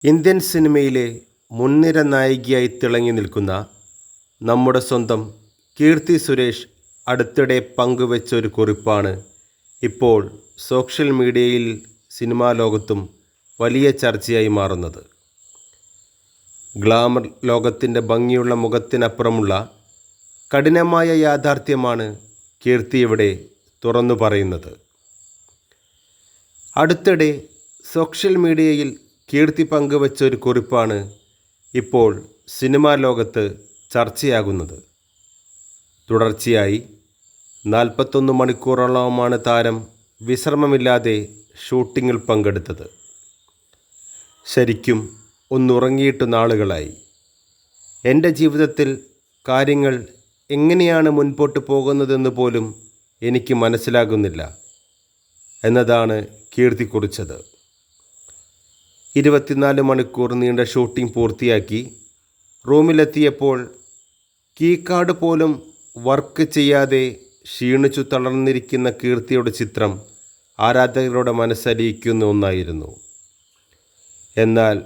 Indian സിനിമയിലെ മുൻനിര നായികയായി തിളങ്ങി നിൽക്കുന്ന നമ്മുടെ സ്വന്തം കീർത്തി സുരേഷ് അടുത്തിടെ പങ്കുവെച്ച ഒരു കുറിപ്പാണ് ഇപ്പോൾ സോഷ്യൽ മീഡിയയിൽ സിനിമാ ലോകത്തും വലിയ ചർച്ചയായി മാറുന്നത്. ഗ്ലാമർ ലോകത്തിൻ്റെ ഭംഗിയുള്ള മുഖത്തിനപ്പുറമുള്ള കഠിനമായ യാഥാർത്ഥ്യമാണ് കീർത്തി ഇവിടെ തുറന്നു പറയുന്നത്. അടുത്തിടെ സോഷ്യൽ മീഡിയയിൽ കീർത്തി പങ്കുവച്ച ഒരു കുറിപ്പാണ് ഇപ്പോൾ സിനിമാ ലോകത്ത് ചർച്ചയാകുന്നത്. തുടർച്ചയായി 41 മണിക്കൂറോളമാണ് താരം വിശ്രമമില്ലാതെ ഷൂട്ടിങ്ങിൽ പങ്കെടുത്തത്. ശരിക്കും ഒന്നുറങ്ങിയിട്ട് നാളുകളായി. എൻ്റെ ജീവിതത്തിൽ കാര്യങ്ങൾ എങ്ങനെയാണ് മുൻപോട്ട് പോകുന്നതെന്ന് പോലും എനിക്ക് മനസ്സിലാകുന്നില്ല എന്നതാണ് കീർത്തി കുറിച്ചത്. 24 മണിക്കൂർ നീണ്ട ഷൂട്ടിംഗ് പൂർത്തിയാക്കി റൂമിലെത്തിയപ്പോൾ കീകാർഡ് പോലും വർക്ക് ചെയ്യാതെ ക്ഷീണിച്ചു തളർന്നിരിക്കുന്ന കീർത്തിയുടെ ചിത്രം ആരാധകരുടെ മനസ്സലിയിക്കുന്ന ഒന്നായിരുന്നു. എന്നാൽ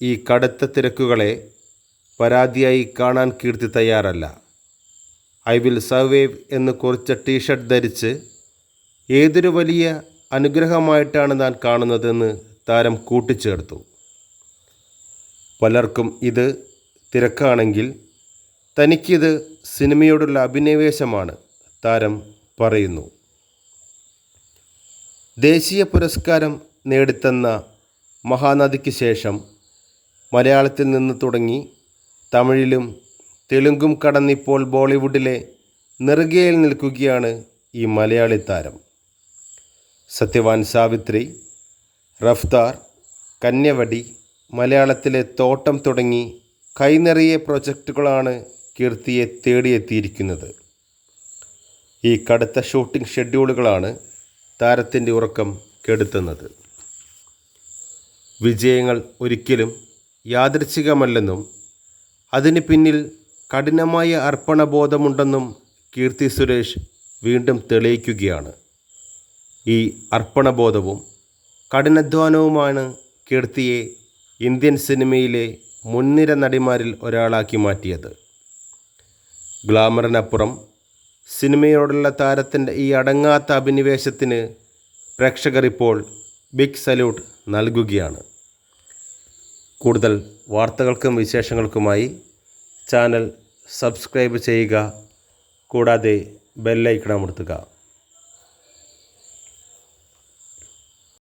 ഈ കടുത്ത തിരക്കുകളെ പരാതിയായി കാണാൻ കീർത്തി തയ്യാറല്ല. ഐ വിൽ സർവൈവ് എന്ന് കുറിച്ച ടീഷർട്ട് ധരിച്ച് ഏതൊരു വലിയ അനുഗ്രഹമായിട്ടാണ് താൻ കാണുന്നതെന്ന് താരം കൂട്ടിച്ചേർത്തു. പലർക്കും ഇത് തിരക്കാണെങ്കിൽ തനിക്കിത് സിനിമയോടുള്ള അഭിനിവേശമാണ് താരം പറയുന്നു. ദേശീയ പുരസ്കാരം നേടിത്തന്ന മഹാനദിക്ക് ശേഷം മലയാളത്തിൽ നിന്ന് തുടങ്ങി തമിഴിലും തെലുങ്കും കടന്നിപ്പോൾ ബോളിവുഡിലെ നെറുകയിൽ നിൽക്കുകയാണ് ഈ മലയാളി താരം. സത്യവാൻ സാവിത്രി, റഫ്താർ, കന്യവടി, മലയാളത്തിലെ തോട്ടം തുടങ്ങി കൈനിറയെ പ്രൊജക്റ്റുകളാണ് കീർത്തിയെ തേടിയെത്തിയിരിക്കുന്നത്. ഈ കടുത്ത ഷൂട്ടിംഗ് ഷെഡ്യൂളുകളാണ് താരത്തിൻ്റെ ഉറക്കം കെടുത്തുന്നത്. വിജയങ്ങൾ ഒരിക്കലും യാദൃച്ഛികമല്ലെന്നും അതിന് പിന്നിൽ കഠിനമായ അർപ്പണബോധമുണ്ടെന്നും കീർത്തി സുരേഷ് വീണ്ടും തെളിയിക്കുകയാണ്. ഈ അർപ്പണബോധവും കഠിനാധ്വാനവുമാണ് കീർത്തിയെ ഇന്ത്യൻ സിനിമയിലെ മുൻനിര നടിമാരിൽ ഒരാളാക്കി മാറ്റിയത്. ഗ്ലാമറിനപ്പുറം സിനിമയോടുള്ള താരത്തിൻ്റെ ഈ അടങ്ങാത്ത അഭിനിവേശത്തിന് പ്രേക്ഷകർ ഇപ്പോൾ ബിഗ് സല്യൂട്ട് നൽകുകയാണ്. കൂടുതൽ വാർത്തകൾക്കും വിശേഷങ്ങൾക്കുമായി ചാനൽ സബ്സ്ക്രൈബ് ചെയ്യുക. കൂടാതെ ബെല്ലൈക്കൺ അമർത്തുക.